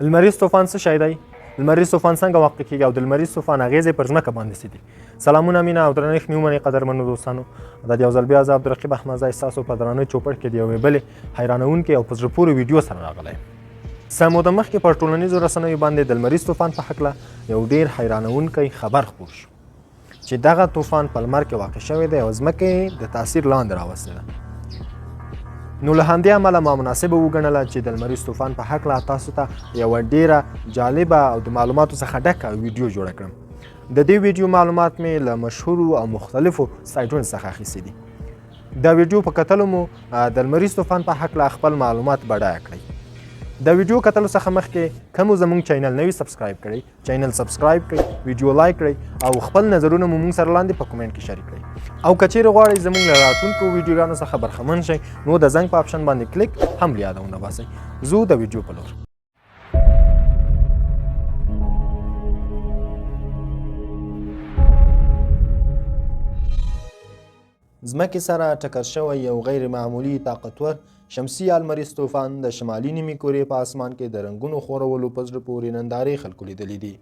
لمریز طوفان څه شی دی؟ لمریز طوفان څنګه واقع کیږي او د لمریز طوفان اغیزې پر ځمکه باندې څه دي؟ سلامونه مینه او درنښت مې ومنئ قدرمنو دوستانو. دا د یو ځل بیا زه عبدالرقیب احمدزی ستاسو په درانه چوپړ کې د یوې بلې حیرانوونکې او په زړه پورې ویډیو سره راغلی یم. څه موده مخکې پر ټولنیزو رسنیو باندې د لمریز طوفان په هکله یو ډېر حیرانوونکی خبر خپور شو چې دغه طوفان په لمر کې واقع شوی دی او ځمکه یې د تاثیر لاندې راوستې ده. نو له همدې امله ما مناسبه وګڼله چې د لمریز طوفان په هکله تاسو ته یوه ډېره جالبه او د معلوماتو څخه ډکه ویډیو جوړه کړم. د دې ویډیو معلومات مې له مشهورو او مختلفو سایټونو څخه اخیستي دي. دا ویډیو په کتلو مو د لمریز طوفان په هکله خپل معلومات بډایه کړئ. د ویډیو کتلو څخه مخکې کوم زموږ چینل نوی سبسکرایب کړئ، چینل سبسکرایب کړئ، ویډیو لایک کړئ او خپل نظرونه مو موږ سره لاندې په کومنټ کې شریک کړئ. او که چیرې غواړئ زموږ له راتلونکو ویډیوګانو څخه برخمن شئ نو د زنګ په آپشن باندې کلیک هم له یاده ونه باسئ. ځو د ویډیو په لور. ځمکې سره ټکر شوی یو غیر معمولي طاقتور شمسي یا لمریز طوفان د شمالي نیمې کورې په اسمان کې د رنګونو خورولو په زړه پورې نندارې خلکو لیدلې دي.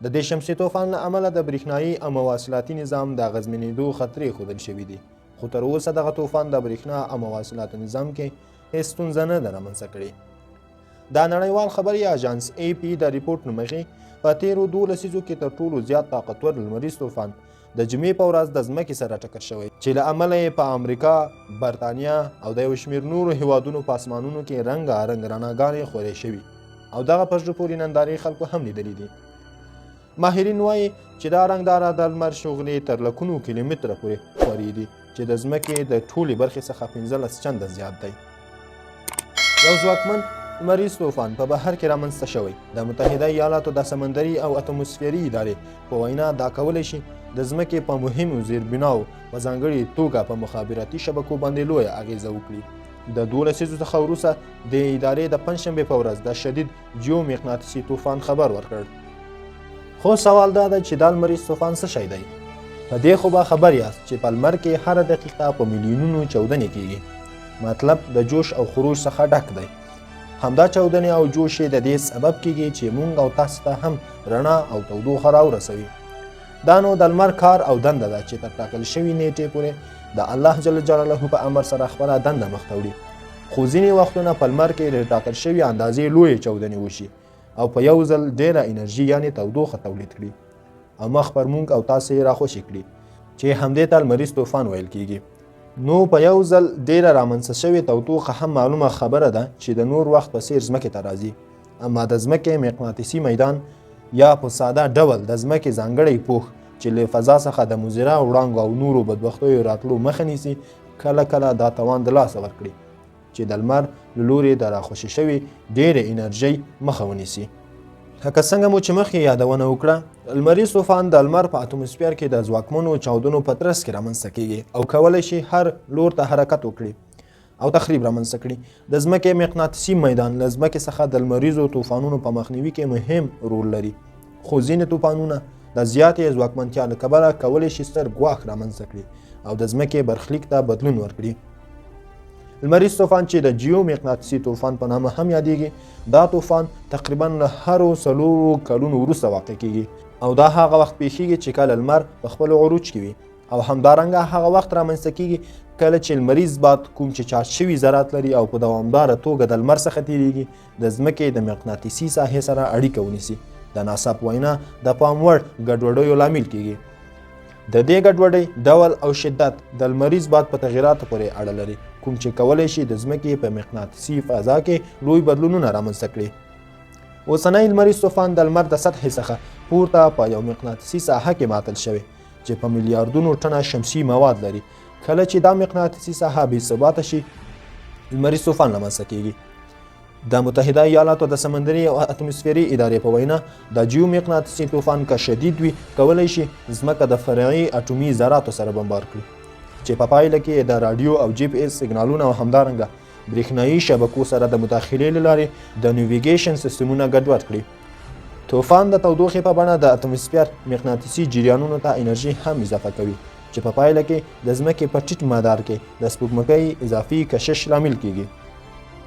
د دې شمسي طوفان له امله د برېښنایي او مواصلاتي نظام د اغېزمنېدو خطرې ښودل شوي دي، خو تر اوسه دغه طوفان د برېښنا او مواصلاتو نظام کې هېڅ ستونزه نه ده رامنځته کړې. دا نړیوال خبري اژانس AP د ریپورټ له مخې په تېرو 12 لسیزو کې تر ټولو زیات طاقتور لمریز طوفان د جمعې په ورځ د ځمکې سره ټکر شوی چې له امله یې په امریکا، برطانیا او د یو شمېر نورو هیوادونو په اسمانونو کې رنګارنګ رڼاګانې خورې شوي او دغه په زړه پورې نندارې خلکو هم لیدلي دي. ماهرین وایي چې دا رنګداره د لمر شغلې تر لکونو کیلومتره پورې خورې دي چې د ځمکې د ټولې برخې څخه 15 چنده زیات دی. یو ځواکمن لمریز طوفان په بهر کې رامنځته شوی د متحده ایالاتو د سمندري او اتموسفیري ادارې په وینا دا کولی شي د ځمکې په مهمو زیربناو په ځانګړې توګه په مخابراتي شبکو باندې لویه اغیزه وکړي. د 12 لسیزو څخه وروسته د ادارې د پنجشنبې په ورځ د شدید جیو مقناطیسي طوفان خبر ورکړ. خو سوال دا ده چې دا لمریز طوفان څه شی دی؟ په دې خو به خبر یاست چې په لمر کې هره دقیقه په میلینونو چاودنې کیږي. مطلب د جوش او خروش څخه ډک دی. همدا چاودنې او جوش د دې سبب کیږي چې موږ او تاسو ته هم رڼا او تودوخه راورسوي. دا نو د لمر کار او دنده ده چې تر ټاکل شوي نیټې پورې د الله جل جلاله په امر سره خپله دنده مخته وړي. خو ځینې وختونه په لمر کې د ټاکل شوي اندازې لویې چاودنې وشي او په یو ځل ډېره انرژي یعنې تودوخه تولید کړي او مخ پر موږ او تاسې راخوشي کړي چې همدې ته لمریز طوفان ویل کیږي. نو په یو ځل ډېره رامنځته شوې تودوخه هم معلومه خبره ده چې د نور وخت په څیر ځمکې ته راځي، اما د ځمکې مقناطیسي میدان یا په ساده ډول د ځمکې ځانګړی پوښ چې له فضا څخه د مضره وړانګو او نورو بدبختیو راتلو مخه نیسي کله کله دا توان د لاسه ورکړي چې د لمر له لورې د راخوشي شوې ډېرې انرژۍ مخه ونیسي. لکه څنګه مو چې مخکې یادونه وکړه، لمریز طوفان د لمر په اتموسفیر کې د ځواکمنو چاودنو په ترڅ کې رامنځته کیږي او کولی شي هر لور ته حرکت وکړي او تخریب رامنځته کړي. د ځمکې مقناطیسي میدان له ځمکې څخه د لمریزو طوفانونو په مخنیوي کې مهم رول لري، خو ځینې طوفانونه د زیاتې ځواکمنتیا له کبله کولی شي ستر ګواښ رامنځته کړي او د ځمکې برخلیک ته بدلون ورکړي. لمریز طوفان چې د جیو مقناطیسي طوفان په نامه هم یادیږي، دا طوفان تقریبا له هرو 4 کلونو وروسته واقع کیږي او دا هغه وخت پیښیږي چې کله لمر په خپل عروج کې وي او همدارنګه هغه وخت رامنځته کیږي کله چې لمریز باد کوم چې چارج شوي ذرات لري او په دوامداره توګه د لمر څخه تیریږي د ځمکې د مقناطیسي ساحې سره اړیکه ونیسي. د ناسا په وینا د پام وړ ګډوډیو لامل کیږي. د دې ګډوډۍ ډول او شدت د لمریز باد په تغییراتو پورې اړه لري کوم چې کولی شي د ځمکې په مقناطیسي فضا کې لوی بدلونونه رامنځته کړي. اوسنی لمریز طوفان د لمر د سطحې څخه پورته په یو مقناطیسي ساحه کې معطل شوی چې په میلیاردونو ټنه شمسي مواد لري. کله چې دا مقناطیسي ساحه بې ثباته شي لمریز طوفان رامنځته کیږي. د متحده ایالاتو د سمندري او اتموسفیري ادارې په وینا د جیو مقناطیسي طوفان که شدید وي کولی شي ځمکه د فرعي اټومي ذراتو سره بمبار کړي چې په پایله کې د راډیو او GPS سیګنالونه او همدارنګه برېښنایي شبکو سره د مداخلې له لارې د نیویګیشن سیستمونه ګډوډ کړي. طوفان د تودوخې په بڼه د اتموسفیر مقناطیسي جریانونو ته انرژي هم اضافه کوي چې په پایله کې د ځمکې په ټیټ مدار کې د سپوږمکۍ اضافي کشش لامل کیږي.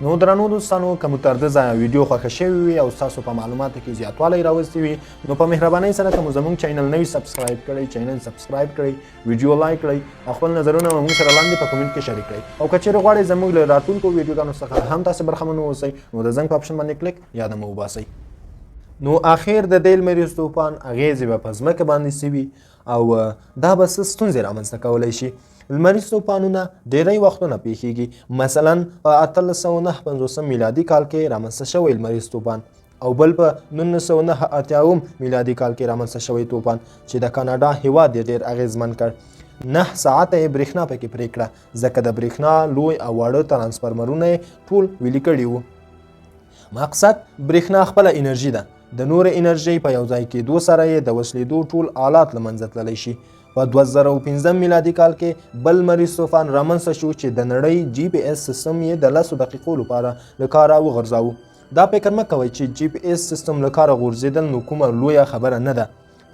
نو درنو دوستانو که مو تر دې ځایه ویډیو خوښه شوې وي او ستاسو په معلوماتو کې زیاتوالی راوستی وي نو په مهربانۍ سره که مو زموږ چینل نوي سبسکرایب کړئ چینل سبسکرایب کړئ ویډیو لایک کړئ او خپل نظرونه موږ سره لاندې په کمنټ کې شریک کړئ او که چیرې غواړئ زموږ له راتلونکو ویډیوګانو څخه هم تاسې برخمن واوسئ نو د زنګ په اپشن باندې کلیک یا د مو وباسئ. نو اخر د دې لمریز طوفان اغیزې به په ځمکه باندې سوي او دا به څه ستونزې رامنځته کولی شي. لمریز طوفانونه ډیری وختونه پیښیږي، مثلا په 1859 میلادي کال کې رامنځته شوی لمریز طوفان او بل په 1989 میلادي کال کې رامنځته شوی طوفان چې د کاناډا هیواد یې ډیر اغیزمن کړ. 9 ساعته یې برېښنا پکې پرې کړه ځکه د برېښنا لوی او واړه ترانسفارمرونه یې ټول ویلي کړي وو. مقصد برېښنا خپله انرژي ده، د نور انرژۍ په یو ځای کېدو سره یې د وسلېدو ټول آلات له منځه تللی شي. په 2015 میلادي کال کې بل لمریز طوفان رامنځته شو چې د نړۍ جی پی ایس سیستم یې د 10 دقیقو لپاره له کاره وغورځاوه. دا فکر مه کوئ چې جی پی ایس سیستم له کاره غورځېدل نو کومه لویه خبره نه ده.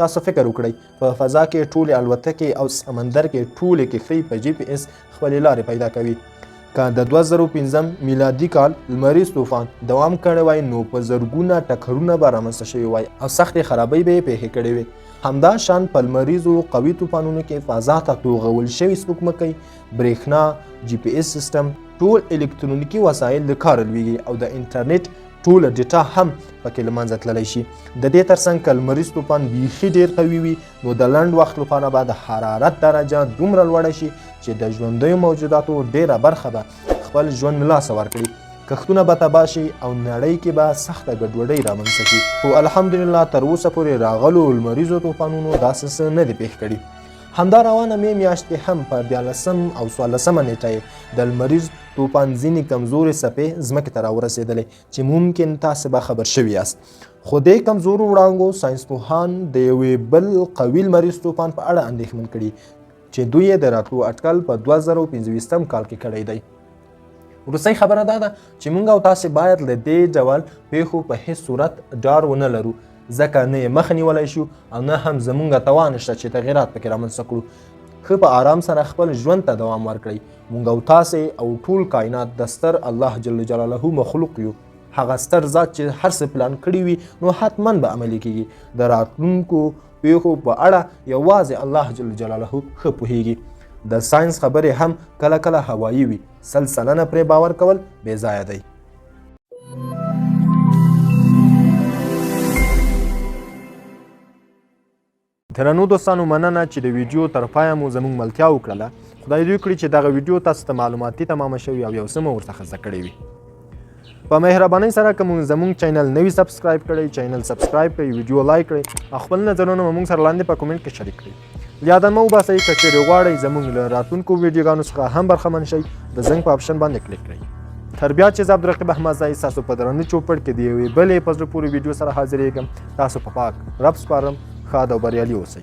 تاسو فکر وکړئ په فضا کې ټولې الوتکې او سمندر کې ټولې کښتۍ په جی پی ایس خپلې لارې پیدا کوي. که د 2015 میلادي کال لمریز طوفان دوام کړی وای نو په زرګونه ټکرونه به رامنځته شوي وای او سختې خرابۍ به یې پیښې کړې وې. همدا شان په لمریزو قوي طوفانونو کې فضا ته توغول شوي سپوږمکۍ، برېښنا، جی پی ایس سیستم، ټول الکترونیکي وسایل د کاره لویږي او د انټرنیټ ټوله ډیټا هم پکې له منځه تللی شي. د دې ترڅنګ که لمریز طوفان بیخي ډیر قوي وي نو د لنډ وخت لپاره به د حرارت درجه دومره لوړه شي چې د ژوندیو موجوداتو ډیره برخه به خپل ژوند له لاسه ورکړي، کښتونه به تباه شي او نړۍ کې به سخته ګډوډۍ رامنځته شي. خو الحمدلله تر اوسه پورې راغلو لمریزو طوفانونو داسې څه نه دي پېښ کړي. همدا روانه مې میاشت کې هم په 14 او 14 نیټه د لمریز طوفان ځینې کمزورې څپې ځمکې ته راورسېدلې چې ممکن تاسې به خبر شوي یاست. خو دې کمزورو وړانګو ساینسپوهان د یوې بل قوي لمریز طوفان په اړه اندېښمن کړي چې دوی یې د راتلو اټکل په 2025 کال کې کړی دی. وروستۍ خبره دا ده چې موږ او تاسې باید له دې ډول پیښو په هیڅ صورت ډار ونه لرو ځکه نه یې مخه نیولی شو او نه هم زموږ توان شته چې تغیرات پکې رامنځته کړو. ښه په آرام سره خپل ژوند ته دوام ورکړئ. موږ او تاسې او ټول کائنات د ستر الله جل جلاله مخلوق یو. هغه ستر ذات چې هر څه پلان کړي وي نو حتما به عملي کیږي. د راتلونکو پیښو په اړه یوازې الله جل جلاله ښه پوهیږي. د ساينس خبرې هم کله کله هوایي وي، 100 سلنه پرې باور کول بې ځایه دی. درنو دوستانو مننه چې د ویډیو تر پایه مو زموږ ملتیا وکړله. خدای دې وکړي چې دغه ویډیو تاسو ته معلوماتي تمامه شوي او یو څه مو ورڅخه زده کړی وي. په مهربانۍ سره که مو زموږ چینل نوي سبسکرایب کړئ چینل سبسکرایب کړئ ویډیو لایک کړئ او خپل نظرونه مو موږ سره لاندې په کومنټ کې شریک کړئ. یاد مو وباسئ که چیرې غواړئ زموږ له راتلونکو ویډیوګانو څخه هم برخمن شئ د زنګ په اپشن باندې کلیک کړئ. تر بیا چې زه عبدالرقیب احمدزی ستاسو په درانه چوپړ کې د یوې بلې په زړه پورې ویډیو سره حاضرېږم. تاسو په پاک رب سپارم. ښاد او بریالي اوسئ.